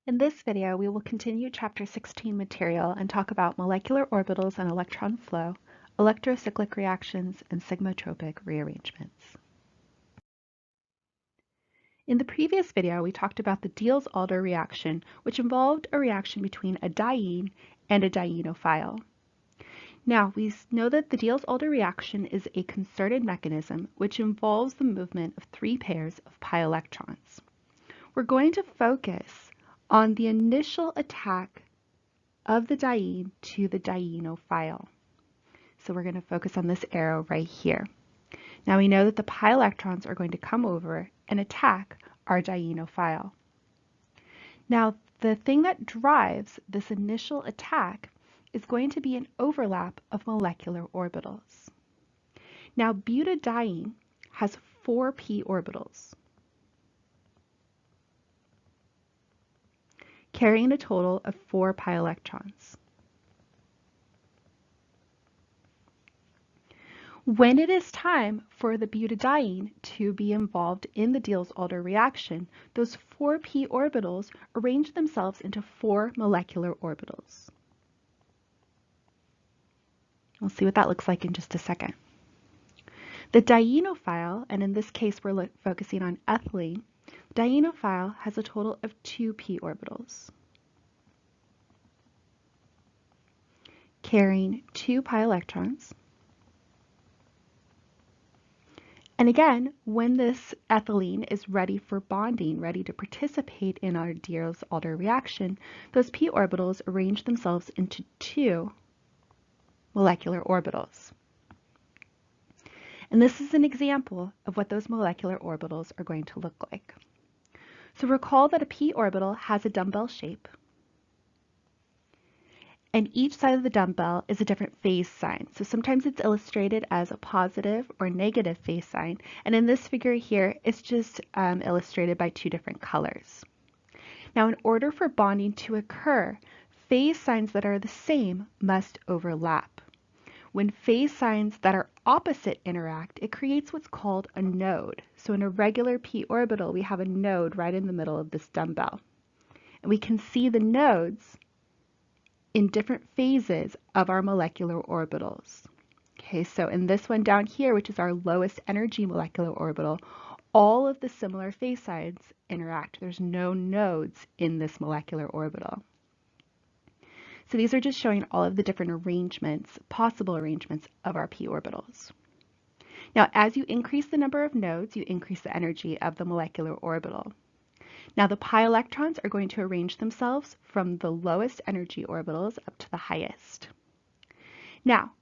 In this video, we will continue Chapter 16 material and talk about molecular orbitals and electron flow, electrocyclic reactions, and sigmatropic rearrangements. In the previous video, we talked about the Diels-Alder reaction, which involved a reaction between a diene and a dienophile. Now, we know that the Diels-Alder reaction is a concerted mechanism which involves the movement of three pairs of pi electrons. We're going to focus on the initial attack of the diene to the dienophile. So we're going to focus on this arrow right here. Now we know that the pi electrons are going to come over and attack our dienophile. Now the thing that drives this initial attack is going to be an overlap of molecular orbitals. Now butadiene has 4 p orbitals, carrying a total of 4 pi electrons. When it is time for the butadiene to be involved in the Diels-Alder reaction, those 4 p orbitals arrange themselves into 4 molecular orbitals. We'll see what that looks like in just a second. The dienophile, and in this case we're focusing on ethylene, dienophile has a total of 2 p orbitals, carrying 2 pi electrons. And again, when this ethylene is ready for bonding, ready to participate in our Diels-Alder reaction, those p orbitals arrange themselves into 2 molecular orbitals. And this is an example of what those molecular orbitals are going to look like. So recall that a p orbital has a dumbbell shape, and each side of the dumbbell is a different phase sign. So sometimes it's illustrated as a positive or negative phase sign, and in this figure here, it's just illustrated by 2 different colors. Now, in order for bonding to occur, phase signs that are the same must overlap. When phase signs that are opposite interact, it creates what's called a node. So in a regular p orbital, we have a node right in the middle of this dumbbell. And we can see the nodes in different phases of our molecular orbitals. Okay, so in this one down here, which is our lowest energy molecular orbital, all of the similar phase signs interact. There's no nodes in this molecular orbital. So these are just showing all of the different arrangements, possible arrangements of our p orbitals. Now, as you increase the number of nodes, you increase the energy of the molecular orbital. Now, the pi electrons are going to arrange themselves from the lowest energy orbitals up to the highest. Now,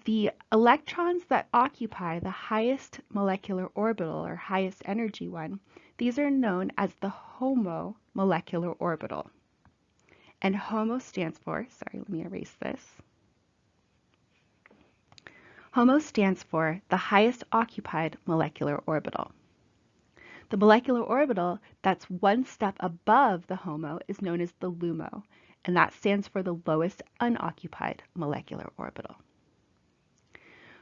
the electrons that occupy the highest molecular orbital or highest energy one, these are known as the HOMO molecular orbital. And HOMO stands for, sorry, let me erase this. HOMO stands for the highest occupied molecular orbital. The molecular orbital that's one step above the HOMO is known as the LUMO, and that stands for the lowest unoccupied molecular orbital.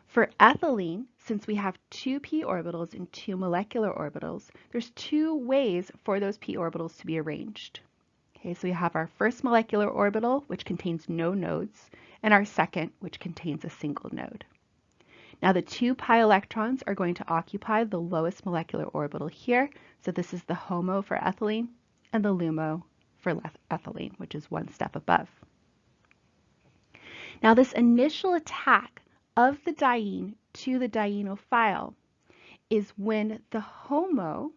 For ethylene, since we have 2 p orbitals and 2 molecular orbitals, there's 2 ways for those p orbitals to be arranged. Okay, so we have our first molecular orbital, which contains no nodes, and our second, which contains a single node. Now the 2 pi electrons are going to occupy the lowest molecular orbital here. So this is the HOMO for ethylene and the LUMO for ethylene, which is one step above. Now this initial attack of the diene to the dienophile is when the HOMO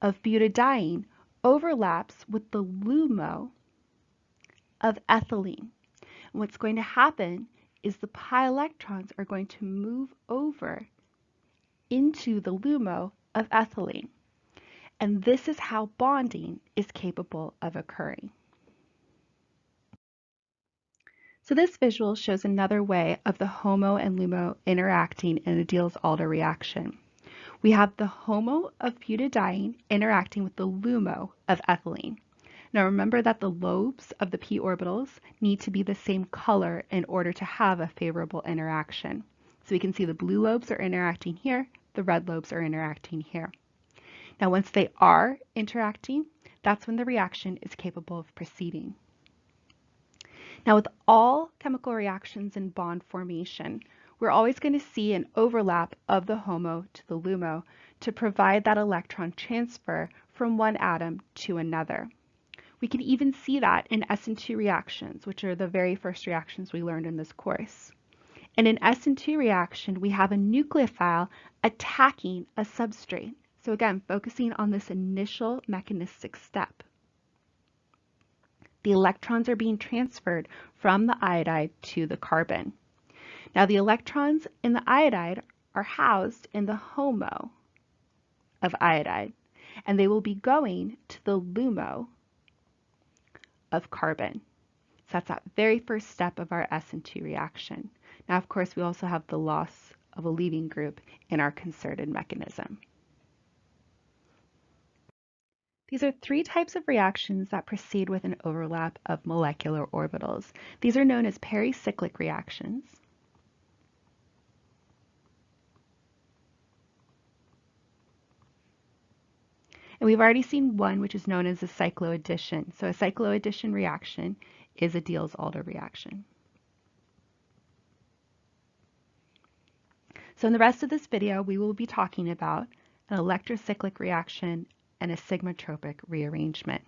of butadiene overlaps with the LUMO of ethylene. And what's going to happen is the pi electrons are going to move over into the LUMO of ethylene. And this is how bonding is capable of occurring. So this visual shows another way of the HOMO and LUMO interacting in a Diels-Alder reaction. We have the HOMO of butadiene interacting with the LUMO of ethylene. Now remember that the lobes of the p orbitals need to be the same color in order to have a favorable interaction. So we can see the blue lobes are interacting here, the red lobes are interacting here. Now once they are interacting, that's when the reaction is capable of proceeding. Now, with all chemical reactions in bond formation, we're always going to see an overlap of the HOMO to the LUMO to provide that electron transfer from one atom to another. We can even see that in SN2 reactions, which are the very first reactions we learned in this course. In an SN2 reaction, we have a nucleophile attacking a substrate. So again, focusing on this initial mechanistic step. The electrons are being transferred from the iodide to the carbon. Now the electrons in the iodide are housed in the HOMO of iodide, and they will be going to the LUMO of carbon. So that's that very first step of our SN2 reaction. Now, of course, we also have the loss of a leaving group in our concerted mechanism. These are three types of reactions that proceed with an overlap of molecular orbitals. These are known as pericyclic reactions. And we've already seen one, which is known as a cycloaddition. So a cycloaddition reaction is a Diels-Alder reaction. So in the rest of this video, we will be talking about an electrocyclic reaction and a sigmatropic rearrangement.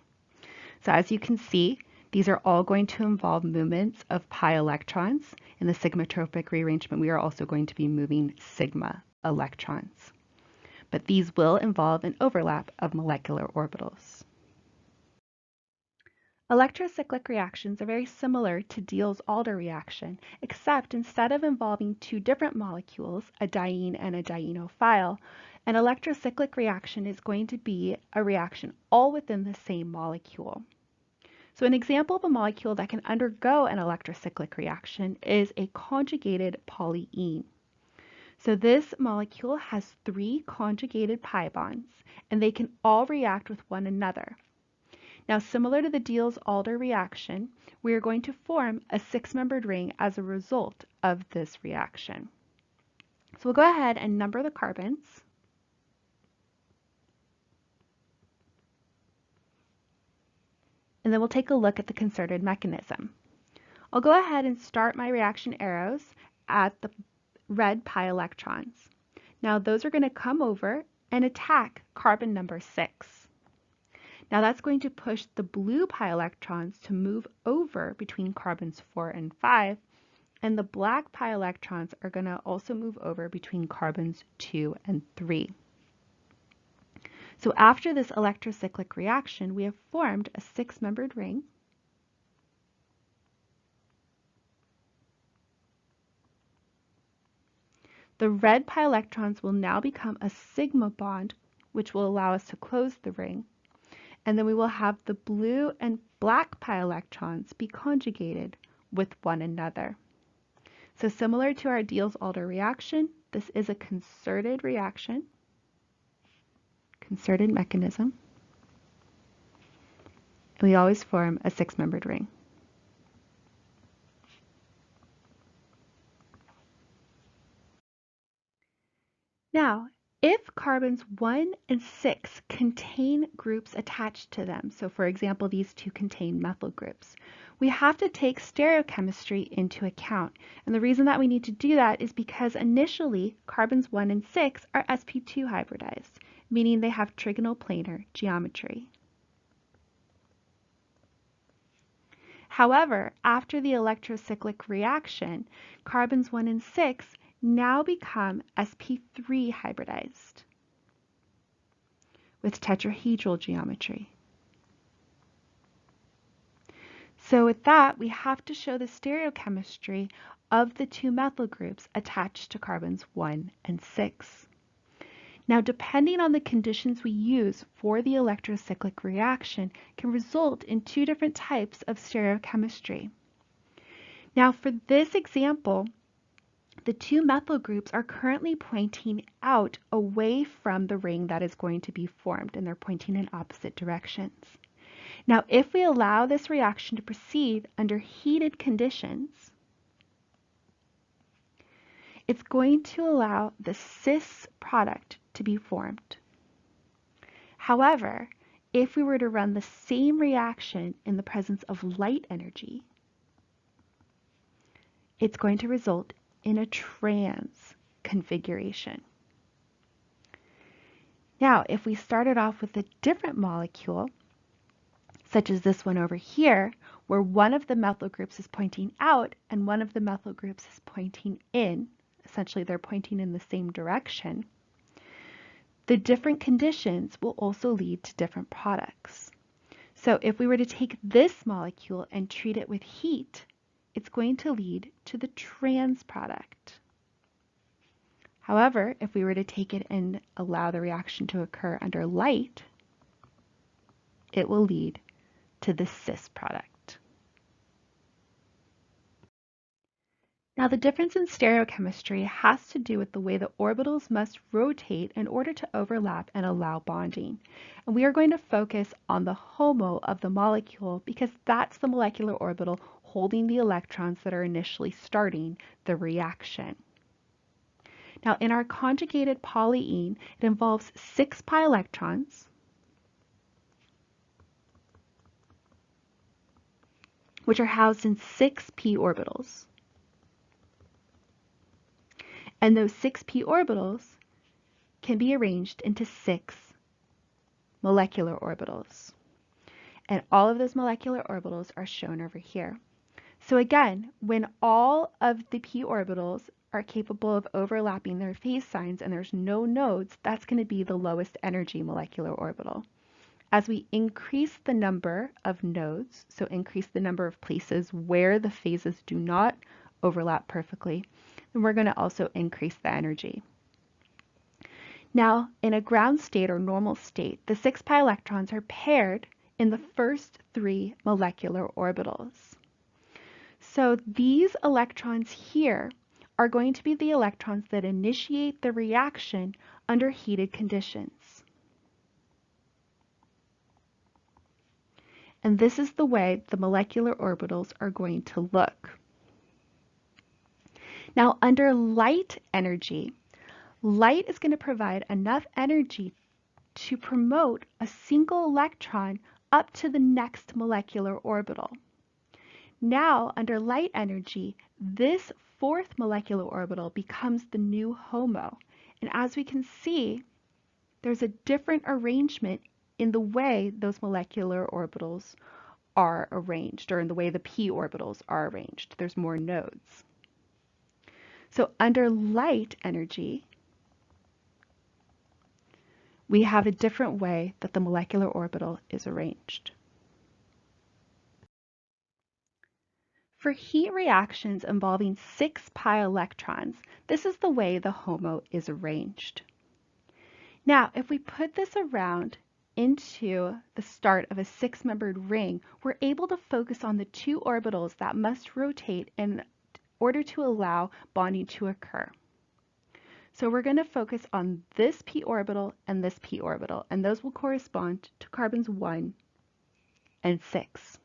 So as you can see, these are all going to involve movements of pi electrons. In the sigmatropic rearrangement, we are also going to be moving sigma electrons. But these will involve an overlap of molecular orbitals. Electrocyclic reactions are very similar to Diels-Alder reaction, except instead of involving two different molecules, a diene and a dienophile, an electrocyclic reaction is going to be a reaction all within the same molecule. So an example of a molecule that can undergo an electrocyclic reaction is a conjugated polyene. So this molecule has 3 conjugated pi bonds, and they can all react with one another. Now, similar to the Diels-Alder reaction, we are going to form a 6-membered ring as a result of this reaction. So we'll go ahead and number the carbons. And then we'll take a look at the concerted mechanism. I'll go ahead and start my reaction arrows at the red pi electrons. Now those are going to come over and attack carbon number 6. Now that's going to push the blue pi electrons to move over between carbons 4 and 5, and the black pi electrons are going to also move over between carbons 2 and 3. So after this electrocyclic reaction, we have formed a 6-membered ring. The red pi electrons will now become a sigma bond, which will allow us to close the ring. And then we will have the blue and black pi electrons be conjugated with one another. So similar to our Diels-Alder reaction, this is a concerted reaction, concerted mechanism. And we always form a 6-membered ring. Now, if carbons 1 and 6 contain groups attached to them, so for example, these two contain methyl groups, we have to take stereochemistry into account. And the reason that we need to do that is because initially carbons 1 and 6 are sp2 hybridized, meaning they have trigonoplanar geometry. However, after the electrocyclic reaction, carbons 1 and 6 now become sp3 hybridized with tetrahedral geometry. So with that, we have to show the stereochemistry of the two methyl groups attached to carbons 1 and 6. Now, depending on the conditions we use for the electrocyclic reaction can result in two different types of stereochemistry. Now, for this example, the two methyl groups are currently pointing out away from the ring that is going to be formed, and they're pointing in opposite directions. Now, if we allow this reaction to proceed under heated conditions, it's going to allow the cis product to be formed. However, if we were to run the same reaction in the presence of light energy, it's going to result in a trans configuration. Now, if we started off with a different molecule, such as this one over here, where one of the methyl groups is pointing out and one of the methyl groups is pointing in, essentially they're pointing in the same direction, the different conditions will also lead to different products. So if we were to take this molecule and treat it with heat, it's going to lead to the trans product. However, if we were to take it and allow the reaction to occur under light, it will lead to the cis product. Now, the difference in stereochemistry has to do with the way the orbitals must rotate in order to overlap and allow bonding. And we are going to focus on the HOMO of the molecule because that's the molecular orbital holding the electrons that are initially starting the reaction. Now, in our conjugated polyene, it involves 6 pi electrons, which are housed in 6 p orbitals. And those 6 p orbitals can be arranged into 6 molecular orbitals. And all of those molecular orbitals are shown over here. So again, when all of the p orbitals are capable of overlapping their phase signs and there's no nodes, that's going to be the lowest energy molecular orbital. As we increase the number of nodes, so increase the number of places where the phases do not overlap perfectly, then we're going to also increase the energy. Now, in a ground state or normal state, the 6 pi electrons are paired in the first 3 molecular orbitals. So these electrons here are going to be the electrons that initiate the reaction under heated conditions. And this is the way the molecular orbitals are going to look. Now, under light energy, light is going to provide enough energy to promote a single electron up to the next molecular orbital. Now, under light energy, this 4th molecular orbital becomes the new HOMO. And as we can see, there's a different arrangement in the way those molecular orbitals are arranged, or in the way the p orbitals are arranged. There's more nodes. So under light energy, we have a different way that the molecular orbital is arranged. For heat reactions involving 6 pi electrons, this is the way the HOMO is arranged. Now, if we put this around into the start of a 6-membered ring, we're able to focus on the 2 orbitals that must rotate in order to allow bonding to occur. So we're going to focus on this p orbital and this p orbital, and those will correspond to carbons 1 and 6.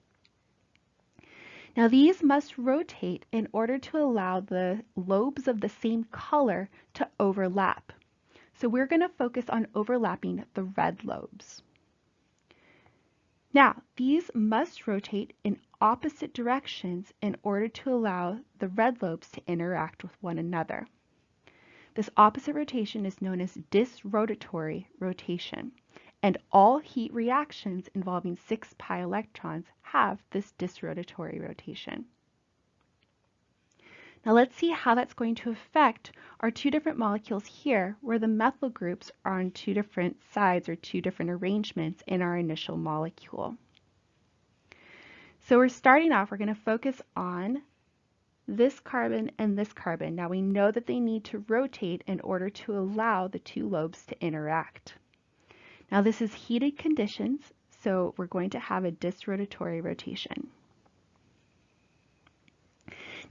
Now these must rotate in order to allow the lobes of the same color to overlap. So we're going to focus on overlapping the red lobes. Now, these must rotate in opposite directions in order to allow the red lobes to interact with one another. This opposite rotation is known as disrotatory rotation, and all heat reactions involving 6 pi electrons have this disrotatory rotation. Now let's see how that's going to affect our 2 different molecules here, where the methyl groups are on 2 different sides or 2 different arrangements in our initial molecule. So we're starting off, we're going to focus on this carbon and this carbon. Now we know that they need to rotate in order to allow the 2 lobes to interact. Now this is heated conditions, so we're going to have a disrotatory rotation.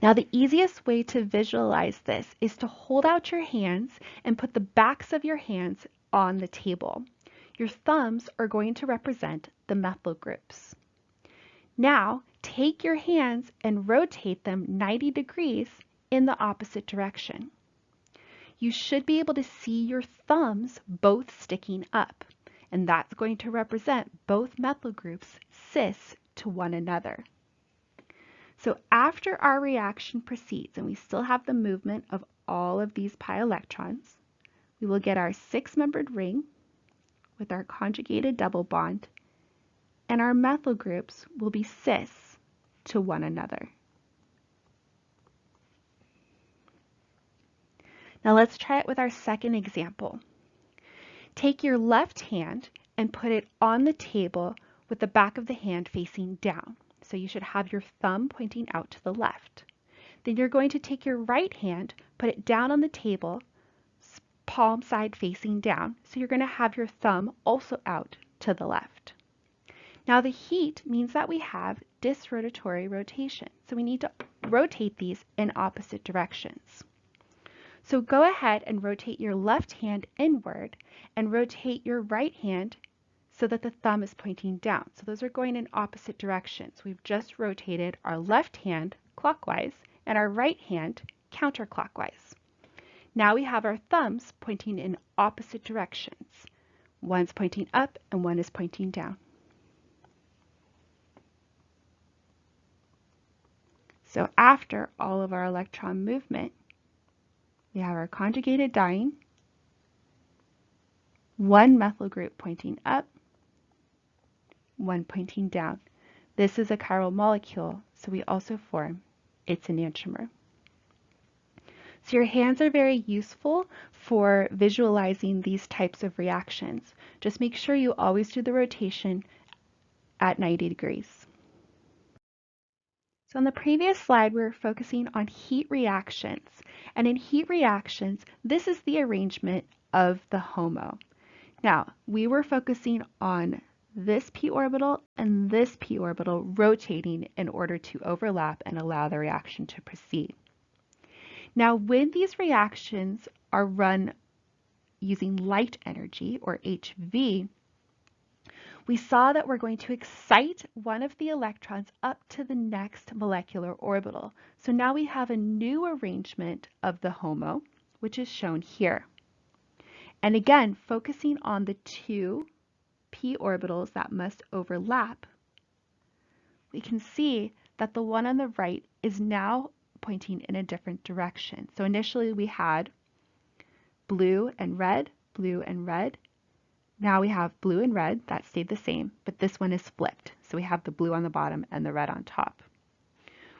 Now the easiest way to visualize this is to hold out your hands and put the backs of your hands on the table. Your thumbs are going to represent the methyl groups. Now take your hands and rotate them 90 degrees in the opposite direction. You should be able to see your thumbs both sticking up. and that's going to represent both methyl groups cis to one another. So after our reaction proceeds and we still have the movement of all of these pi electrons, we will get our 6-membered ring with our conjugated double bond, and our methyl groups will be cis to one another. Now let's try it with our second example. Take your left hand and put it on the table with the back of the hand facing down. So you should have your thumb pointing out to the left. Then you're going to take your right hand, put it down on the table, palm side facing down. So you're going to have your thumb also out to the left. Now the heat means that we have disrotatory rotation. So we need to rotate these in opposite directions. So go ahead and rotate your left hand inward and rotate your right hand so that the thumb is pointing down. So those are going in opposite directions. We've just rotated our left hand clockwise and our right hand counterclockwise. Now we have our thumbs pointing in opposite directions. One's pointing up and one is pointing down. So after all of our electron movement, we have our conjugated dying, one methyl group pointing up, one pointing down. This is a chiral molecule, so we also form its enantiomer. So your hands are very useful for visualizing these types of reactions. Just make sure you always do the rotation at 90 degrees. So on the previous slide, we were focusing on heat reactions. And in heat reactions, this is the arrangement of the HOMO. Now, we were focusing on this p orbital and this p orbital rotating in order to overlap and allow the reaction to proceed. Now, when these reactions are run using light energy, or HV, we saw that we're going to excite one of the electrons up to the next molecular orbital. So now we have a new arrangement of the HOMO, which is shown here. And again, focusing on the two p orbitals that must overlap, we can see that the one on the right is now pointing in a different direction. So initially we had blue and red, blue and red. Now we have blue and red, that stayed the same, but this one is flipped. So we have the blue on the bottom and the red on top.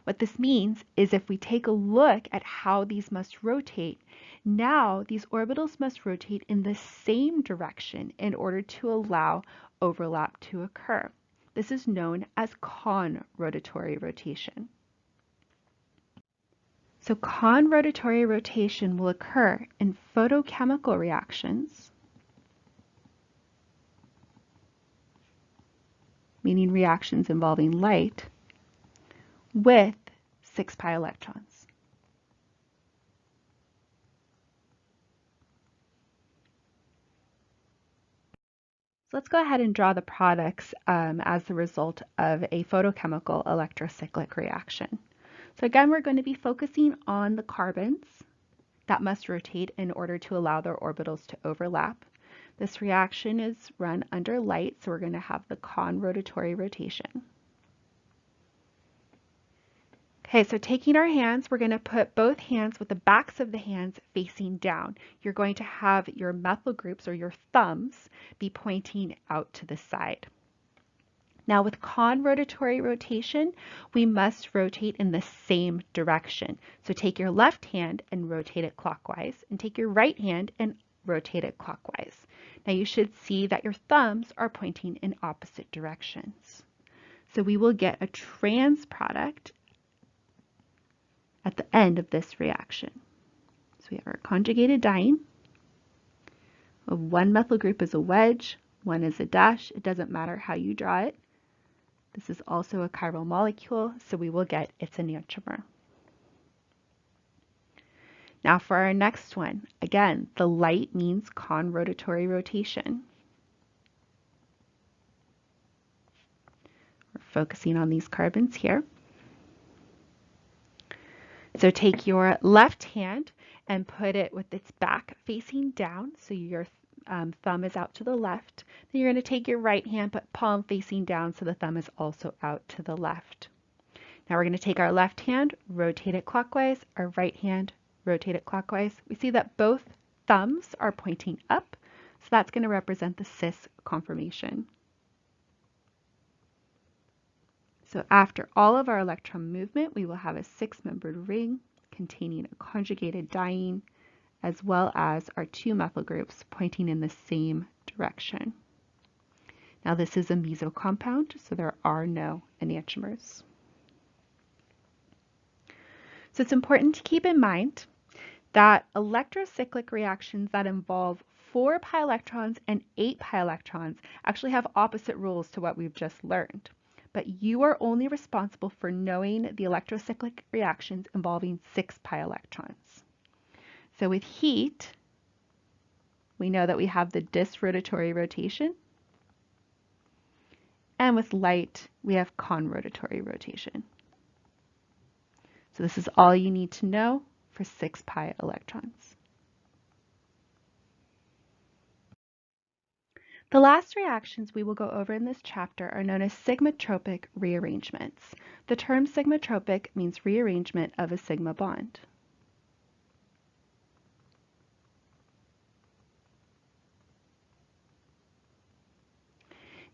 What this means is if we take a look at how these must rotate, now these orbitals must rotate in the same direction in order to allow overlap to occur. This is known as con-rotatory rotation. So con-rotatory rotation will occur in photochemical reactions, meaning reactions involving light, with 6 pi electrons. So let's go ahead and draw the products as the result of a photochemical electrocyclic reaction. So again, we're going to be focusing on the carbons that must rotate in order to allow their orbitals to overlap. This reaction is run under light, so we're going to have the con-rotatory rotation. Okay, so taking our hands, we're going to put both hands with the backs of the hands facing down. You're going to have your methyl groups, or your thumbs, be pointing out to the side. Now with con-rotatory rotation, we must rotate in the same direction. So take your left hand and rotate it clockwise, and take your right hand and rotate it clockwise. Now you should see that your thumbs are pointing in opposite directions. So we will get a trans product at the end of this reaction. So we have our conjugated diene. One methyl group is a wedge, one is a dash. It doesn't matter how you draw it. This is also a chiral molecule, so we will get its enantiomer. Now for our next one, again, the light means con-rotatory rotation. We're focusing on these carbons here. So take your left hand and put it with its back facing down, so your thumb is out to the left. Then you're going to take your right hand, but palm facing down so the thumb is also out to the left. Now we're going to take our left hand, rotate it clockwise, our right hand, rotate it clockwise. We see that both thumbs are pointing up, so that's going to represent the cis conformation. So after all of our electron movement, we will have a six-membered ring containing a conjugated diene, as well as our two methyl groups pointing in the same direction. Now this is a meso compound, so there are no enantiomers. So it's important to keep in mind that electrocyclic reactions that involve 4 pi electrons and 8 pi electrons actually have opposite rules to what we've just learned. But you are only responsible for knowing the electrocyclic reactions involving 6 pi electrons. So with heat, we know that we have the dis-rotatory rotation. And with light, we have con-rotatory rotation. So this is all you need to know for 6 pi electrons. The last reactions we will go over in this chapter are known as sigmatropic rearrangements. The term sigmatropic means rearrangement of a sigma bond.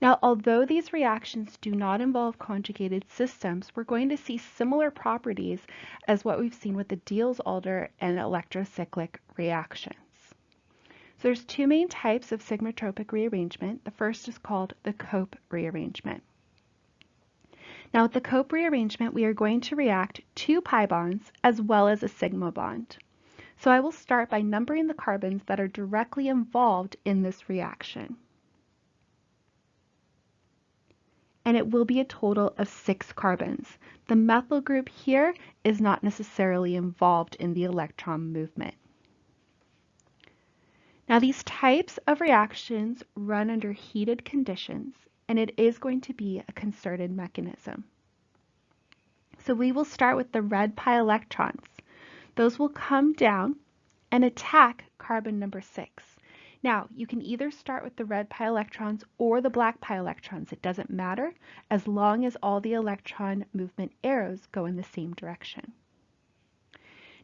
Now, although these reactions do not involve conjugated systems, we're going to see similar properties as what we've seen with the Diels-Alder and electrocyclic reactions. So there's two main types of sigmatropic rearrangement. The first is called the Cope rearrangement. Now with the Cope rearrangement, we are going to react 2 pi bonds as well as a sigma bond. So I will start by numbering the carbons that are directly involved in this reaction. And it will be a total of 6 carbons. The methyl group here is not necessarily involved in the electron movement. Now these types of reactions run under heated conditions, and it is going to be a concerted mechanism. So we will start with the red pi electrons. Those will come down and attack carbon number 6. Now you can either start with the red pi electrons or the black pi electrons. It doesn't matter as long as all the electron movement arrows go in the same direction.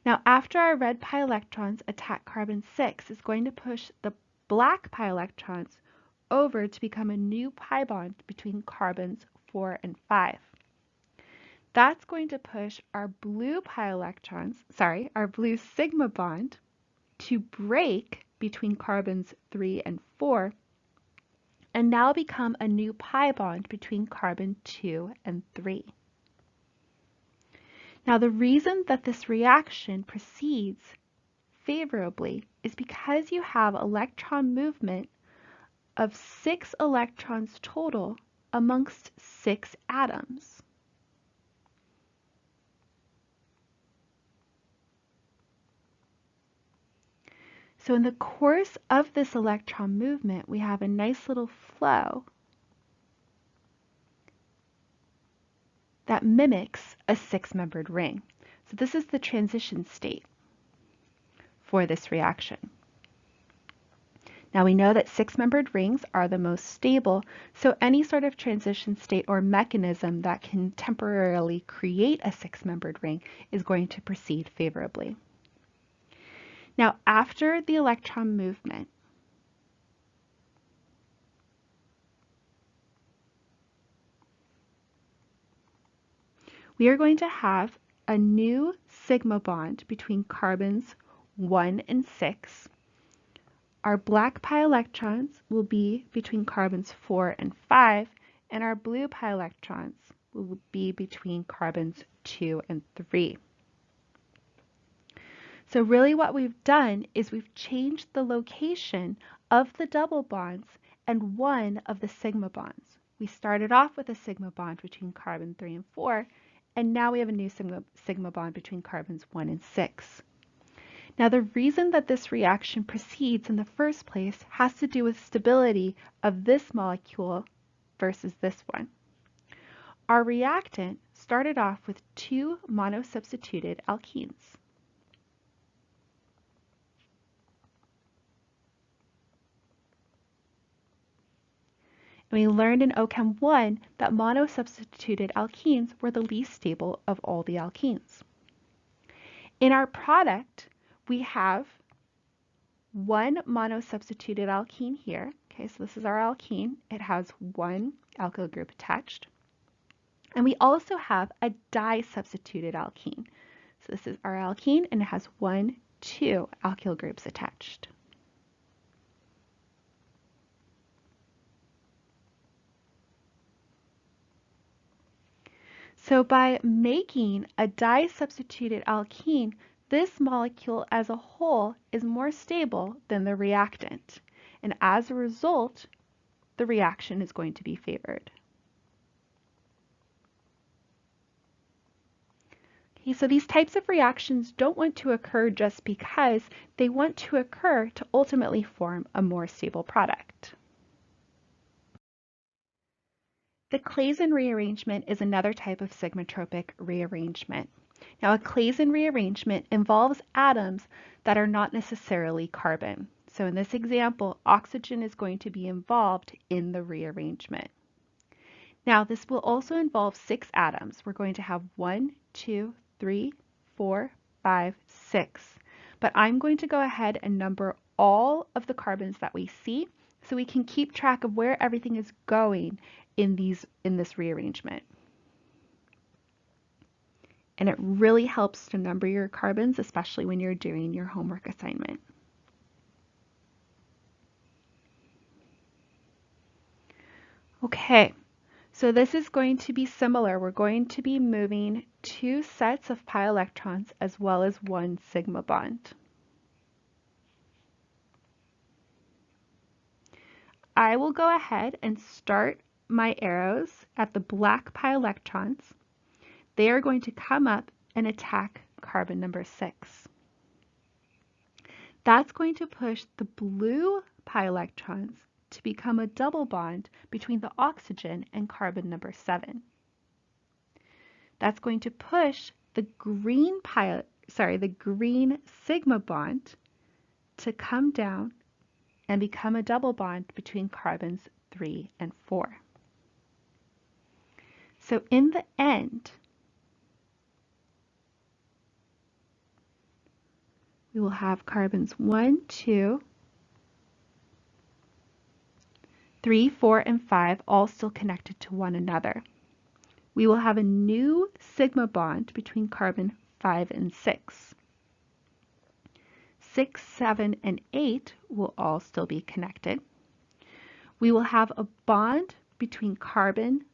Now, after our red pi electrons attack carbon 6, is going to push the black pi electrons over to become a new pi bond between carbons 4 and 5. That's going to push our blue our blue sigma bond to break between carbons 3 and 4, and now become a new pi bond between carbon 2 and 3. Now the reason that this reaction proceeds favorably is because you have electron movement of 6 electrons total amongst 6 atoms. So in the course of this electron movement, we have a nice little flow that mimics a 6-membered ring. So this is the transition state for this reaction. Now we know that 6-membered rings are the most stable, so any sort of transition state or mechanism that can temporarily create a 6-membered ring is going to proceed favorably. Now after the electron movement, we are going to have a new sigma bond between carbons 1 and 6. Our black pi electrons will be between carbons 4 and 5, and our blue pi electrons will be between carbons 2 and 3. So really what we've done is we've changed the location of the double bonds and one of the sigma bonds. We started off with a sigma bond between carbon 3 and 4, and now we have a new sigma bond between carbons 1 and 6. Now the reason that this reaction proceeds in the first place has to do with stability of this molecule versus this one. Our reactant started off with 2 monosubstituted alkenes. And we learned in OChem 1 that monosubstituted alkenes were the least stable of all the alkenes. In our product, we have one monosubstituted alkene here. Okay, so this is our alkene. It has one alkyl group attached. And we also have a disubstituted alkene. So this is our alkene, and it has two alkyl groups attached. So by making a disubstituted alkene, this molecule as a whole is more stable than the reactant. And as a result, the reaction is going to be favored. Okay, so these types of reactions don't want to occur just because they want to occur to ultimately form a more stable product. The Claisen rearrangement is another type of sigmatropic rearrangement. Now, a Claisen rearrangement involves atoms that are not necessarily carbon. So in this example, oxygen is going to be involved in the rearrangement. Now, this will also involve 6 atoms. We're going to have 1, 2, 3, 4, 5, 6. But I'm going to go ahead and number all of the carbons that we see so we can keep track of where everything is going in this rearrangement. And it really helps to number your carbons, especially when you're doing your homework assignment. Okay, so this is going to be similar. We're going to be moving 2 sets of pi electrons as well as 1 sigma bond. I will go ahead and start my arrows at the black pi electrons. They are going to come up and attack carbon number 6. That's going to push the blue pi electrons to become a double bond between the oxygen and carbon number 7. That's going to push the green sigma bond to come down and become a double bond between carbons 3 and 4. So in the end, we will have carbons 1, 2, 3, 4, and 5 all still connected to one another. We will have a new sigma bond between carbon 5 and 6. 6, 7, and 8 will all still be connected. We will have a bond between carbon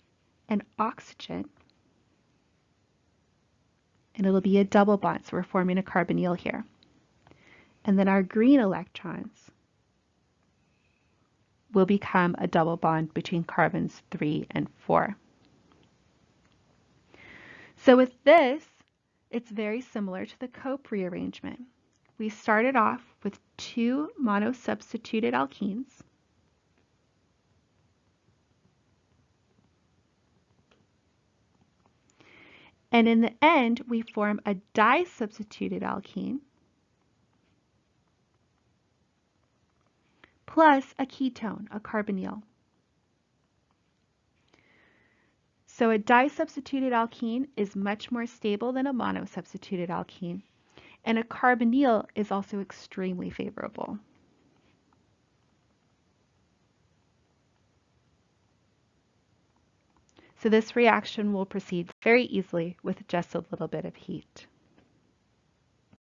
and oxygen, and it'll be a double bond, so we're forming a carbonyl here. And then our green electrons will become a double bond between carbons 3 and 4. So with this, it's very similar to the Cope rearrangement. We started off with 2 monosubstituted alkenes. And in the end, we form a disubstituted alkene plus a ketone, a carbonyl. So a disubstituted alkene is much more stable than a monosubstituted alkene, and a carbonyl is also extremely favorable. So this reaction will proceed very easily with just a little bit of heat.